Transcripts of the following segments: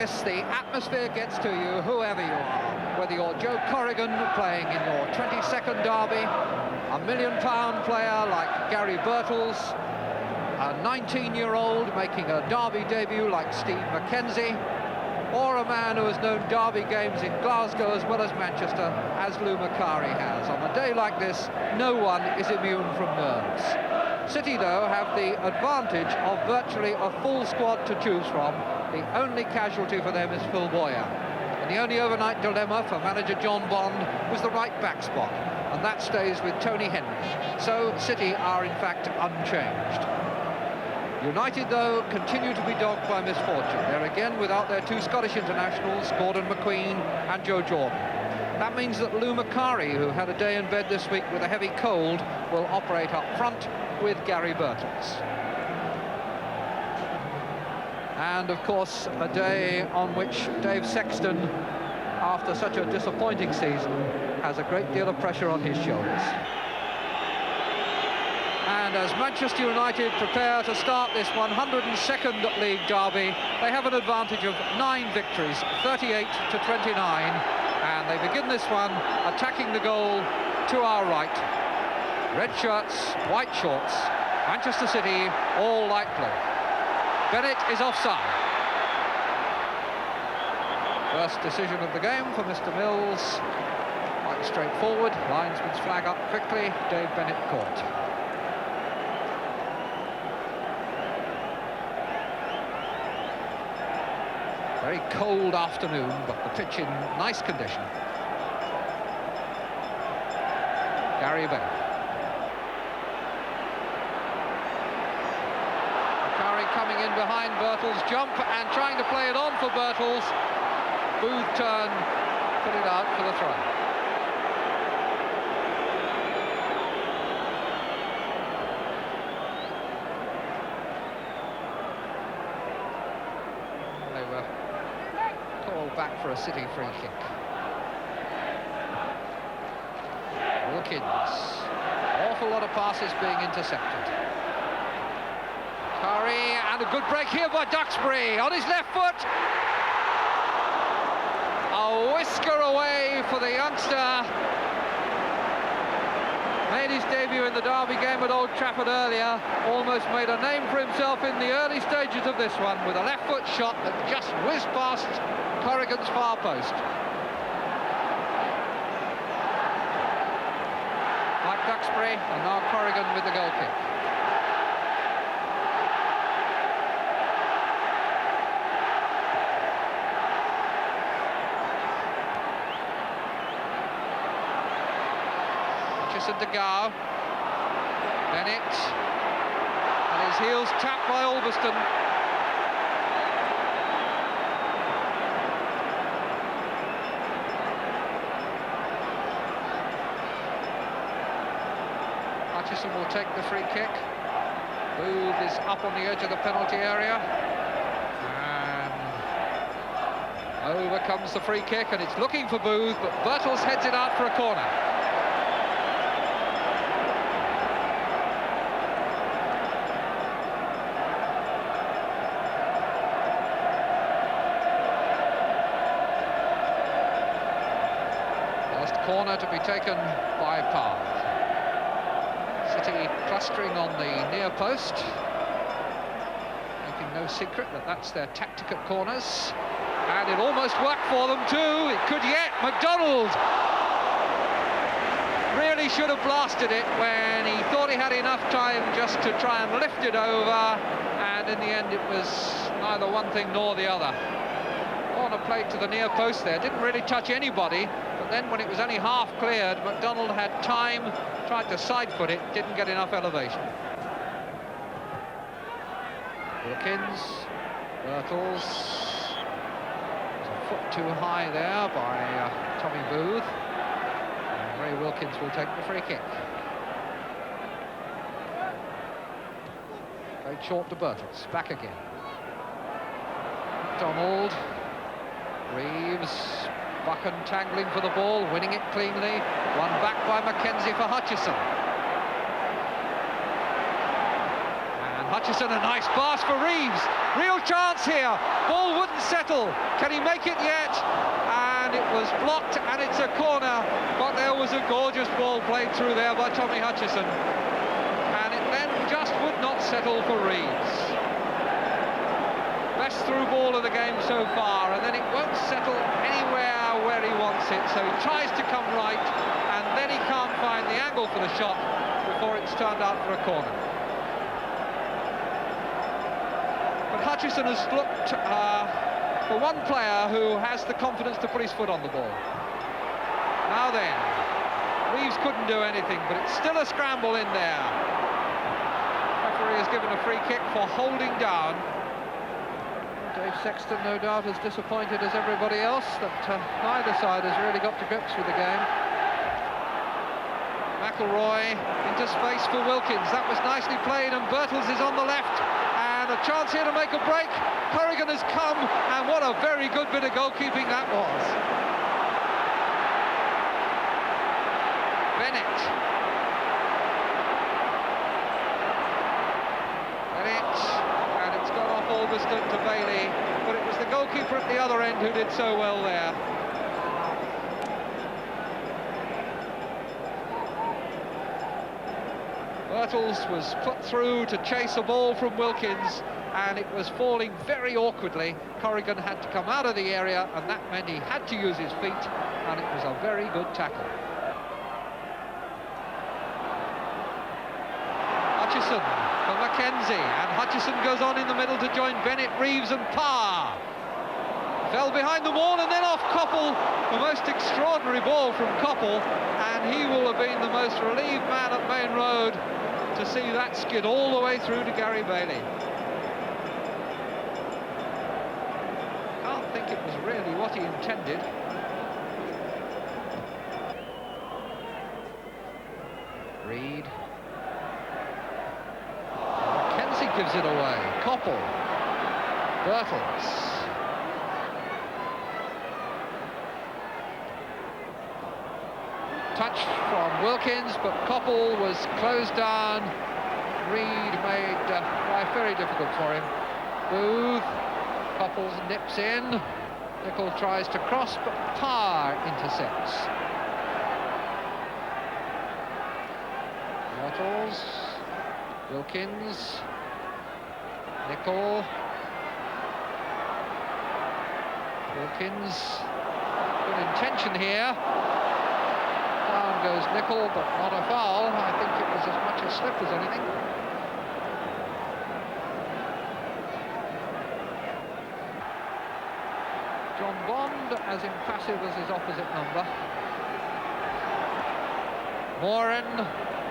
Yes, the atmosphere gets to you, whoever you are. Whether you're Joe Corrigan playing in your 22nd derby, a £1 million player like Gary Birtles, a 19-year-old making a derby debut like Steve McKenzie, or a man who has known derby games in Glasgow as well as Manchester, as Lou Macari has. On a day like this, no one is immune from nerves. City, though, have the advantage of virtually a full squad to choose from. The only casualty for them is Phil Boyer. And the only overnight dilemma for manager John Bond was the right-back spot, and that stays with Tony Henry. So City are, in fact, unchanged. United, though, continue to be dogged by misfortune. They're again without their two Scottish internationals, Gordon McQueen and Joe Jordan. That means that Lou Macari, who had a day in bed this week with a heavy cold, will operate up front with Gary Birtles. And, of course, a day on which Dave Sexton, after such a disappointing season, has a great deal of pressure on his shoulders. And as Manchester United prepare to start this 102nd league derby, they have an advantage of 9 victories, 38 to 29, and they begin this one attacking the goal to our right. Red shirts, white shorts, Manchester City, all light blue. Bennett is offside. First decision of the game for Mr. Mills. Quite straightforward. Linesman's flag up quickly. Dave Bennett caught. Very cold afternoon, but the pitch in nice condition. Gary Bennett. Macari coming in behind Birtles, jump and trying to play it on for Birtles. Booth turn, put it out for the throw. They were called back for a City free kick. Wilkins. Awful lot of passes being intercepted. Curry, and a good break here by Duxbury on his left foot. A whisker away for the youngster. Made his debut in the derby game at Old Trafford earlier. Almost made a name for himself in the early stages of this one with a left foot shot that just whizzed past Corrigan's far post. Mike Duxbury, and now Corrigan with the goal kick. De Gaulle, Bennett, and his heels tapped by Ulverston. Hutchison will take the free kick. Booth is up on the edge of the penalty area, and over comes the free kick, and it's looking for Booth, but Birtles heads it out for a corner. Corner to be taken by Parr. City clustering on the near post, making no secret that that's their tactic at corners, and it almost worked for them too. It could yet. McDonald really should have blasted it when he thought he had enough time just to try and lift it over, and in the end it was neither one thing nor the other. Corner played to the near post there, didn't really touch anybody. Then when it was only half cleared, McDonald had time, tried to side foot it, didn't get enough elevation. Wilkins, Birtles, was a foot too high there by Tommy Booth. And Ray Wilkins will take the free kick. Played short to Birtles, back again. McDonald, Reeves, Buchan tangling for the ball, winning it cleanly. Won back by Mackenzie for Hutchison. And Hutchison, a nice pass for Reeves. Real chance here. Ball wouldn't settle. Can he make it yet? And it was blocked, and it's a corner. But there was a gorgeous ball played through there by Tommy Hutchison. And it then just would not settle for Reeves. Best through ball of the game so far, and then it won't settle anywhere where he wants it. So he tries to come right, and then he can't find the angle for the shot before it's turned out for a corner. But Hutchison has looked for one player who has the confidence to put his foot on the ball. Now then, Reeves couldn't do anything, but it's still a scramble in there. Referee has given a free kick for holding down. Dave Sexton, no doubt, as disappointed as everybody else that neither side has really got to grips with the game. McIlroy into space for Wilkins. That was nicely played, and Birtles is on the left. And a chance here to make a break. Corrigan has come, and what a very good bit of goalkeeping that was. Bennett. And it's gone off Alveston to Bailey, but it was the goalkeeper at the other end who did so well there. Birtles was put through to chase a ball from Wilkins, and it was falling very awkwardly. Corrigan had to come out of the area, and that meant he had to use his feet, and it was a very good tackle. Hutchison for Mackenzie, and Hutchison goes on in the middle to join Bennett, Reeves and Parr. Fell behind the wall and then off Coppell. The most extraordinary ball from Coppell, and he will have been the most relieved man at Main Road to see that skid all the way through to Gary Bailey. Can't think it was really what he intended. Reed. Mackenzie gives it away. Coppell. Birtles. Touch from Wilkins, but Coppell was closed down. Reed made life very difficult for him. Booth. Coppell nips in. Nicol tries to cross, but Parr intercepts. Wattles. Wilkins. Nicol. Wilkins. Good intention here. Down goes Nicol, but not a foul. I think it was as much a slip as anything. John Bond as impassive as his opposite number. Moran,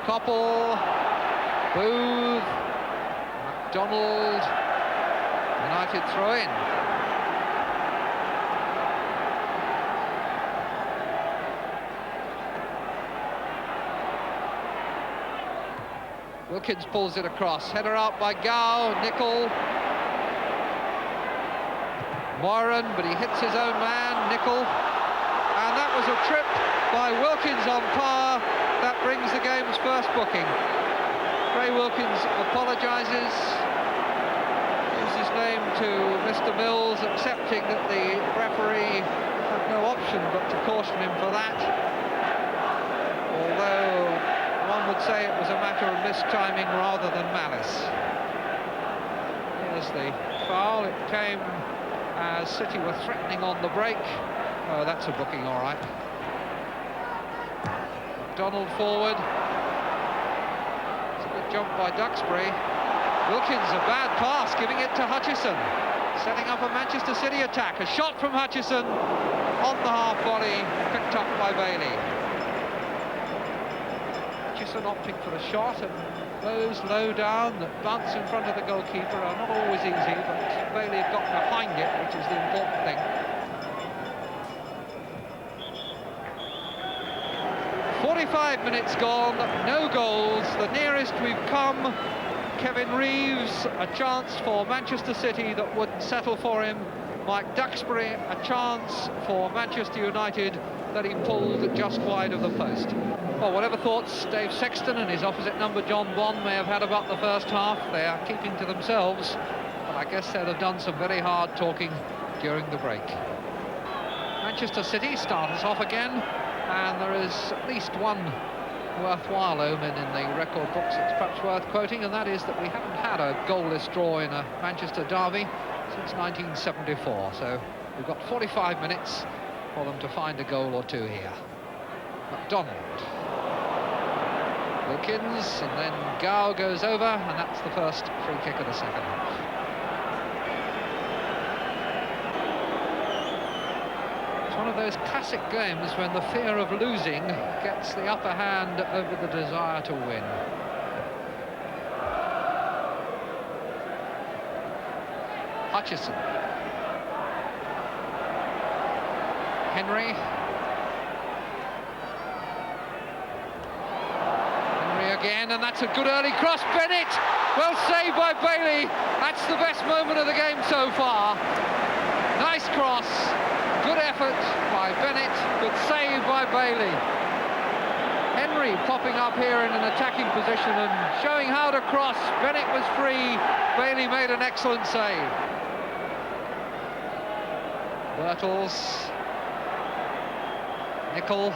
Coppell, Booth, MacDonald, United throw-in. Wilkins pulls it across, header out by Gow, Nicol. Moran, but he hits his own man, Nicol. And that was a trip by Wilkins on Parr. That brings the game's first booking. Ray Wilkins apologises, gives his name to Mr. Mills, accepting that the referee had no option but to caution him for that. Although one would say it was a matter of mistiming rather than malice. Here's the foul. It came as City were threatening on the break. Oh, that's a booking, all right. MacDonald forward. It's a good jump by Duxbury. Wilkins, a bad pass, giving it to Hutchison. Setting up a Manchester City attack. A shot from Hutchison on the half volley, picked up by Bailey. Hutchison opting for the shot, and those low down that bounce in front of the goalkeeper are not always easy, but Bailey had got behind it, which is the important thing. 45 minutes gone, no goals. The nearest we've come, Kevin Reeves, a chance for Manchester City that wouldn't settle for him. Mike Duxbury a chance for Manchester United that he pulled just wide of the post. Well, whatever thoughts Dave Sexton and his opposite number John Bond may have had about the first half, they are keeping to themselves, but I guess they'll have done some very hard talking during the break. Manchester City start us off again, and there is at least one worthwhile omen in the record books that's perhaps worth quoting, and that is that we haven't had a goalless draw in a Manchester derby since 1974, so we've got 45 minutes for them to find a goal or two here. McDonald, Wilkins, and then Gow goes over, and that's the first free kick of the second half. It's one of those classic games when the fear of losing gets the upper hand over the desire to win. Hutchison. Henry again, and that's a good early cross. Bennett, well saved by Bailey. That's the best moment of the game so far. Nice cross, good effort by Bennett, good save by Bailey. Henry popping up here in an attacking position and showing how to cross. Bennett was free, Bailey made an excellent save. Birtles, Nicol.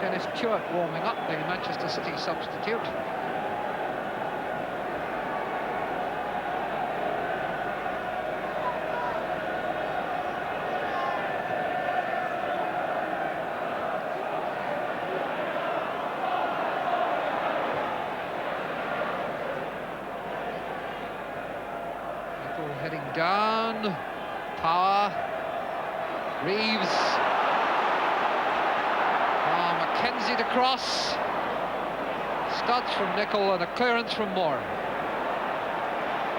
Dennis Stewart warming up, the Manchester City substitute. Nicol heading down, Power, Reeves. Mackenzie to cross, studs from Nicol and a clearance from Moran.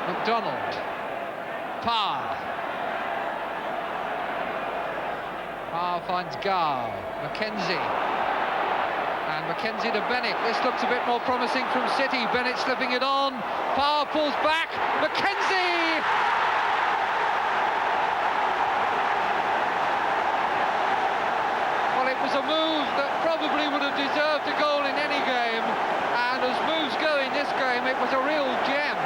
McDonald, Parr finds Gow, Mackenzie, and Mackenzie to Bennett. This looks a bit more promising from City. Bennett slipping it on, Parr pulls back, Mackenzie! Well, it was a move that probably would have deserved a goal in any game, and as moves go in this game, it was a real gem.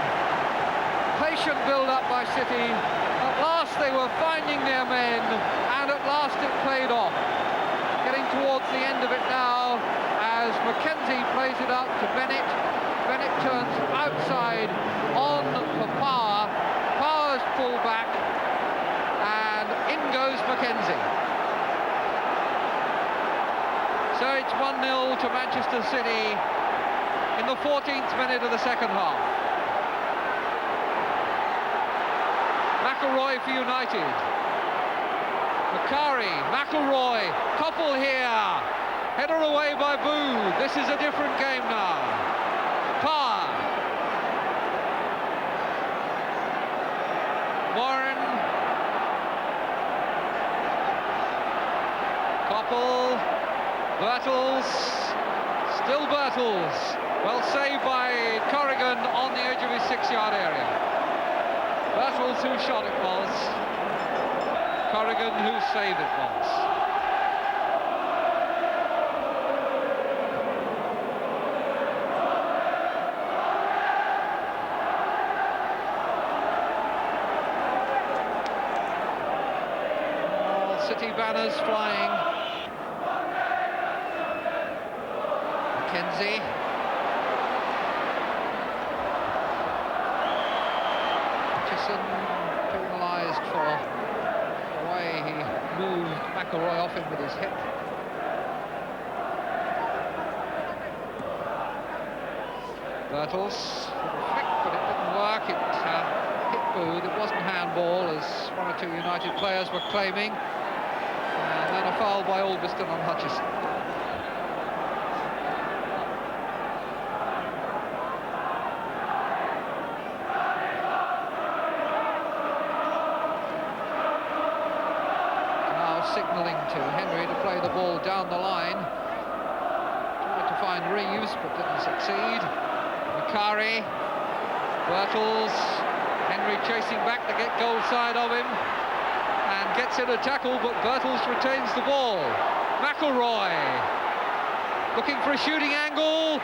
Patient build-up by City. At last they were finding their men, and at last it paid off. Getting towards the end of it now, as Mackenzie plays it out to Bennett. Bennett turns outside on for Power. Power's pulled back, and in goes Mackenzie. So it's 1-0 to Manchester City in the 14th minute of the second half. McElroy for United. Macari, McElroy, couple here. Header away by Boo. This is a different game now. Parr. Warren. Koppel. Birtles, still Birtles, well saved by Corrigan on the edge of his 6-yard area. Birtles whose shot it was, Corrigan whose save it was. All City banners flying. Mackenzie. Hutchison penalised for the way he moved McElroy off him with his hip. Birtles, little flick, but it didn't work. It hit Booth. It wasn't handball, as one or two United players were claiming. And then a foul by Albiston on Hutchison. Signalling to Henry to play the ball down the line. Tried to find Reeves, but didn't succeed. Macari, Birtles, Henry chasing back to get goal side of him and gets in a tackle, but Birtles retains the ball. McElroy looking for a shooting angle.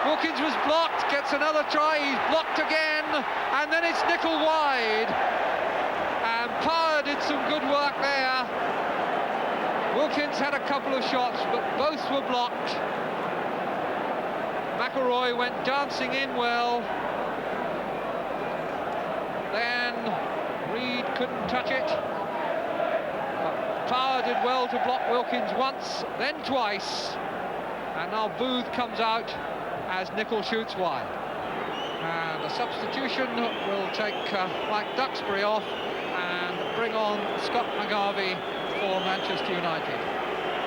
Wilkins was blocked, gets another try, he's blocked again, and then it's Nicol wide. And Power did some good work there. Wilkins had a couple of shots, but both were blocked. McElroy went dancing in well. Then Reed couldn't touch it. But Power did well to block Wilkins once, then twice. And now Booth comes out as Nicol shoots wide. And a substitution will take Mike Duxbury off and bring on Scott McGarvey for Manchester United.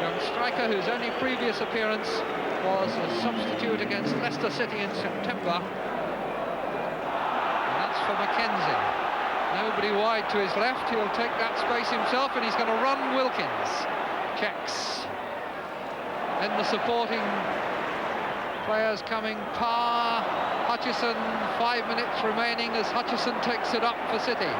Young striker whose only previous appearance was a substitute against Leicester City in September. And that's for Mackenzie. Nobody wide to his left, he'll take that space himself and he's going to run Wilkins. Checks. Then the supporting players coming, Parr, Hutchison, 5 minutes remaining as Hutchison takes it up for City.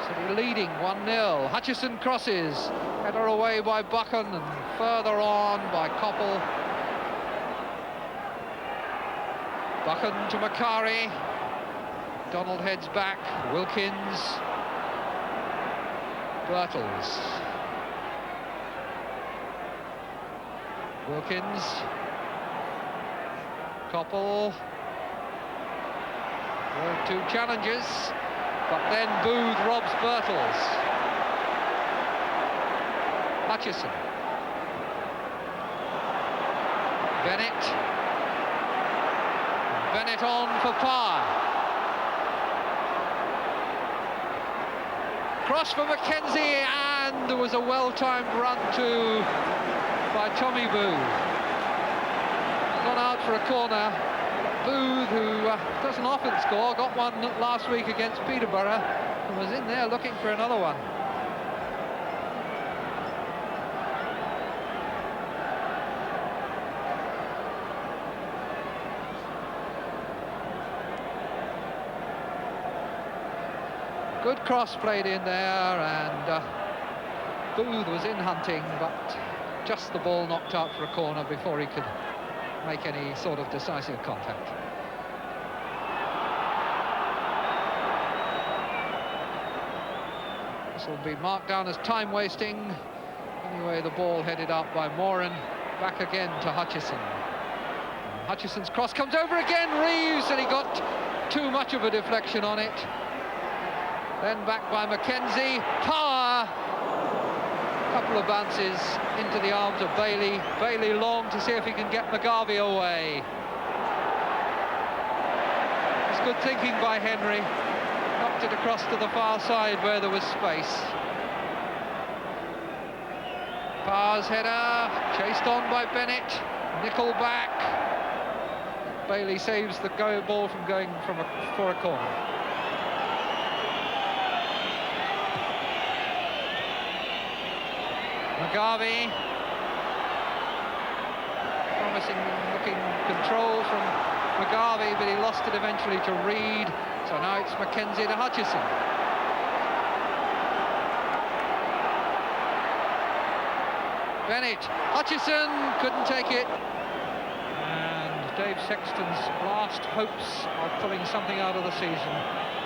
City leading 1-0. Hutchison crosses, header away by Buchan and further on by Koppel. Buchan to Macari. Donald heads back, Wilkins. Birtles. Wilkins. Koppel. There are two challenges, but then Booth robs Birtles. Hutchison. Bennett. Bennett on for Parr. Cross for Mackenzie, and there was a well-timed run by Tommy Booth. Gone out for a corner. Booth, who doesn't often score, got one last week against Peterborough and was in there looking for another one. Good cross played in there, and Booth was in hunting, but just the ball knocked out for a corner before he could make any sort of decisive contact. This will be marked down as time wasting. Anyway, the ball headed out by Moran, back again to Hutchison. Hutchison's cross comes over again, Reeves, and he got too much of a deflection on it. Then back by Mackenzie. Power. Couple of bounces into the arms of Bailey. Bailey long to see if he can get McGarvey away. It's good thinking by Henry. Knocked it across to the far side where there was space. Power's header, chased on by Bennett. Nicol back. Bailey saves the ball from going for a corner. McGarvey, promising looking control from McGarvey, but he lost it eventually to Reed. So now it's Mackenzie to Hutchison. Bennett, Hutchison couldn't take it. And Dave Sexton's last hopes of pulling something out of the season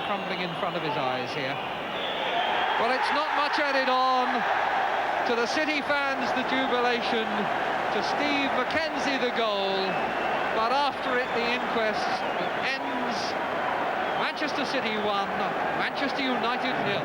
crumbling in front of his eyes here. Well, it's not much added on. To the City fans, the jubilation. To Steve Mackenzie, the goal. But after it, the inquest ends. Manchester City 1, Manchester United 0.